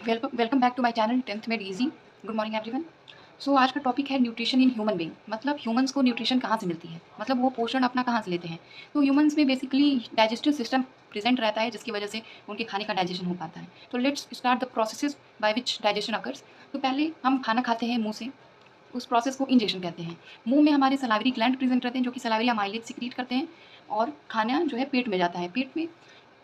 Welcome back to my channel 10th made easy. Good morning everyone. So आज का topic है nutrition in human being. मतलब humans को nutrition कहाँ से मिलती है, मतलब वो पोषण अपना कहाँ से लेते हैं। तो ह्यूमंस में बेसिकली डाइजेस्टिव सिस्टम प्रेजेंट रहता है, जिसकी वजह से उनके खाने का डाइजेशन हो पाता है। तो let's start the processes by which digestion occurs. तो पहले हम खाना खाते हैं मुंह से, उस प्रोसेस को इंजेशन कहते हैं। मुंह में हमारे सलाइवरी ग्लैंड प्रेजेंट रहते हैं, जो कि सलाइवरी अमाइलेज सिक्रीट करते हैं, और खाना जो है पेट में जाता है। पेट में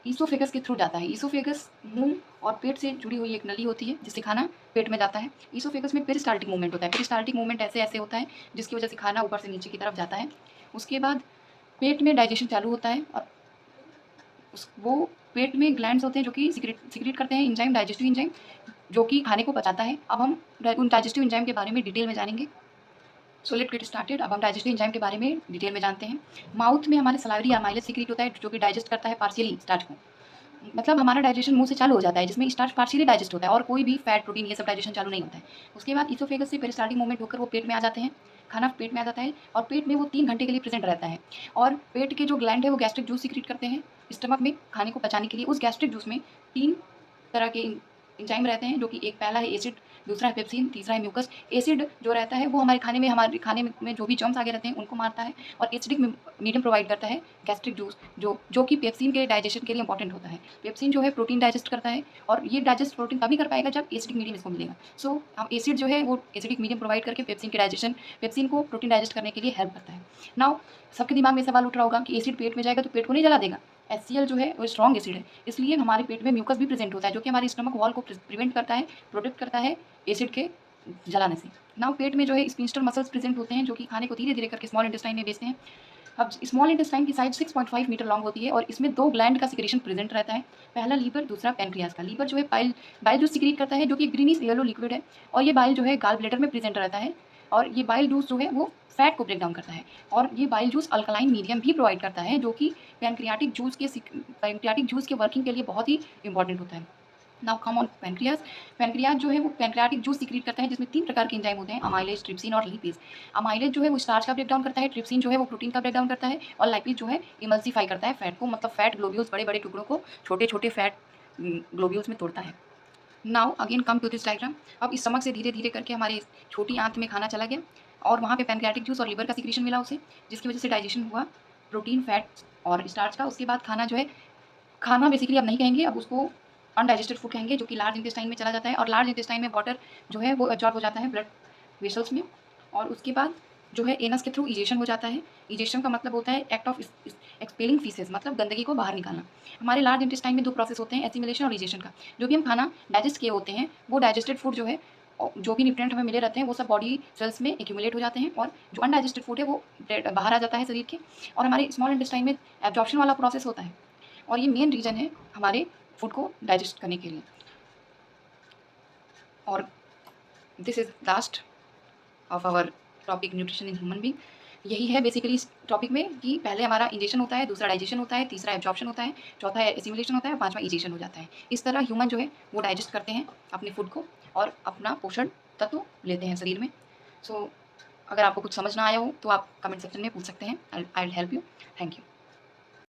ईसोफेगस के थ्रू जाता है। ईसोफेगस मुंह और पेट से जुड़ी हुई एक नली होती है, जिससे खाना पेट में जाता है। ईसोफेगस में पेरिस्टाल्टिक मूवमेंट होता है। पेरिस्टाल्टिक मूवमेंट ऐसे ऐसे होता है जिसकी वजह से खाना ऊपर से नीचे की तरफ जाता है। उसके बाद पेट में डाइजेशन चालू होता है, और वो पेट में ग्लैंड्स होते हैं जो कि सिक्रेट करते हैं इंजाइम, डाइजेस्टिव इंजाइम, जो कि खाने को पचाता है। अब हम उन डाइजेस्टिव इंजाइम के बारे में डिटेल में जानेंगे। So let get started. अब हम डाइजेस्टिव एंजाइम के बारे में डिटेल में जानते हैं। माउथ में हमारे सलाइवरी अमाइलेज सिक्रीट होता है, जो कि डाइजेस्ट करता है पार्शियली स्टार्च को। मतलब हमारा डाइजेशन मुंह से चालू हो जाता है, जिसमें स्टार्च पार्शियली डाइजेस्ट होता है, और कोई भी फैट प्रोटीन ये सब डाइजेशन चालू नहीं होता है। उसके बाद इसोफेगस से पेरिस्टाल्टिक मूवमेंट होकर वो पेट में आ जाते हैं। खाना पेट में आ जाता है, और पेट में वो 3 घंटे के लिए प्रेजेंट रहता है। और पेट के जो ग्लैंड है वो गैस्ट्रिक जूस सिक्रीट करते हैं स्टमक में खाने को पचाने के लिए। उस गैस्ट्रिक जूस में 3 तरह के एंजाइम रहते हैं, जो कि एक पहला है एसिड, दूसरा है पेप्सिन, तीसरा है म्यूकस। एसिड जो रहता है वो हमारे खाने में जो भी जर्म्स आगे रहते हैं उनको मारता है, और एसिडिक मीडियम प्रोवाइड करता है गैस्ट्रिक जूस, जो कि पेप्सिन के डाइजेशन के लिए इंपॉर्टेंट होता है। पेप्सिन जो है प्रोटीन डाइजेस्ट करता है, और ये डाइजेस्ट प्रोटीन तभी कर पाएगा जब एसिडिक मीडियम इसको मिलेगा। सो हम एसिड जो है वो एसिडिक मीडियम प्रोवाइड करके पेप्सिन को प्रोटीन डाइजेस्ट करने के लिए हेल्प करता है। नाउ सबके दिमाग में सवाल उठ रहा होगा कि एसिड पेट में जाएगा तो पेट को नहीं जला देगा। HCl जो है वो स्ट्रॉन्ग एसिड है, इसलिए हमारे पेट में म्यूकस भी प्रेजेंट होता है, जो कि हमारी स्टमक वॉल को प्रिवेंट करता है, प्रोटेक्ट करता है एसिड के जलाने से। नाउ पेट में जो है स्पिंस्टर मसल्स प्रेजेंट होते हैं, जो कि खाने को धीरे धीरे करके स्मॉल इंटेस्टाइन में भेजते हैं। अब स्मॉल इंटेस्टाइन की साइज 6.5 मीटर लॉन्ग होती है, और इसमें 2 ग्लैंड का सिक्रेशन प्रेजेंट रहता है। पहला लीवर, दूसरा पैनक्रियाज का। लीवर जो है बाइल बाइल जूस सिक्रीट करता है, जो कि ग्रीनिश येलो लिक्विड है, और ये बाइल जो है गाल ब्लैडर में प्रेजेंट रहता है, और ये बाइल जूस जो है वो फैट को ब्रेक डाउन करता है। और ये बाइल जूस अल्कलाइन मीडियम भी प्रोवाइड करता है, जो कि पैनक्रियाटिक जूस के वर्किंग के लिए बहुत ही इंपॉर्टेंट होता है। Now come on pancreas. Pancreas जो है वो पैनक्रियाटिक जूस सिक्रीट करता है, जिसमें 3 प्रकार के एंजाइम होते हैं, अमाइलेज, ट्रिप्सिन और लिपेज। अमाइलेज जो है वो स्टार्च का ब्रेक डाउन करता है, ट्रिप्सिन जो है वो प्रोटीन का ब्रेक डाउन करता है, और लाइपेज जो है इमल्सीफाई करता है फैट को, मतलब फैट ग्लोब्यूल्स, बड़े बड़े टुकड़ों को छोटे छोटे फैट ग्लोब्यूल्स में तोड़ता है। Now again come to this diagram. अब इस स्टमक से धीरे धीरे करके हमारे छोटी आंत में खाना चला गया, और वहाँ पे पैनक्रियाटिक जूस और लीवर का सिक्रीशन मिला उसे, जिसकी वजह से डाइजेशन हुआ प्रोटीन, फैट और स्टार्च का। उसके बाद खाना जो है, खाना बेसिकली अब नहीं कहेंगे, अब उसको अनडाइजेस्टेड फूड कहेंगे, जो कि लार्ज इंटेस्टाइन में चला जाता है, और लार्ज इंटेस्टाइन में वाटर जो है वो एब्जॉर्ब हो जाता है ब्लड वेसल्स में, और उसके बाद जो है एनस के थ्रू इजेशन हो जाता है। इजेशन का मतलब होता है एक्ट ऑफ एक्सपेलिंग फीसेस, मतलब गंदगी को बाहर निकालना। हमारे लार्ज इंटेस्टाइन में 2 प्रोसेस होते हैं, एसिमिलेशन और इजेशन का। जो भी हम खाना डाइजेस्ट किए होते हैं, वो डाइजेस्टेड फूड जो है, जो भी न्यूट्रिएंट हमें मिले रहते हैं, वो सब बॉडी सेल्स में एक्यूमुलेट हो जाते हैं, और जो अनडाइजेस्टेड फूड है वो बाहर आ जाता है शरीर के, और हमारे स्मॉल इंटेस्टाइन में एब्जॉर्प्शन वाला प्रोसेस होता है। और ये मेन रीज़न है हमारे फूड को डाइजेस्ट करने के लिए। और this is last of our topic nutrition in human being. यही है बेसिकली इस टॉपिक में, कि पहले हमारा इंजेशन होता है, दूसरा डाइजेशन होता है, तीसरा एब्जॉर्प्शन होता है, चौथा है एसिमिलेशन होता है, पांचवा इजेशन हो जाता है। इस तरह ह्यूमन जो है वो डाइजेस्ट करते हैं अपने फूड को, और अपना पोषण तत्व लेते हैं शरीर में। सो अगर आपको कुछ समझ ना आया हो तो आप कमेंट सेक्शन में पूछ सकते हैं। I will help you. Thank you.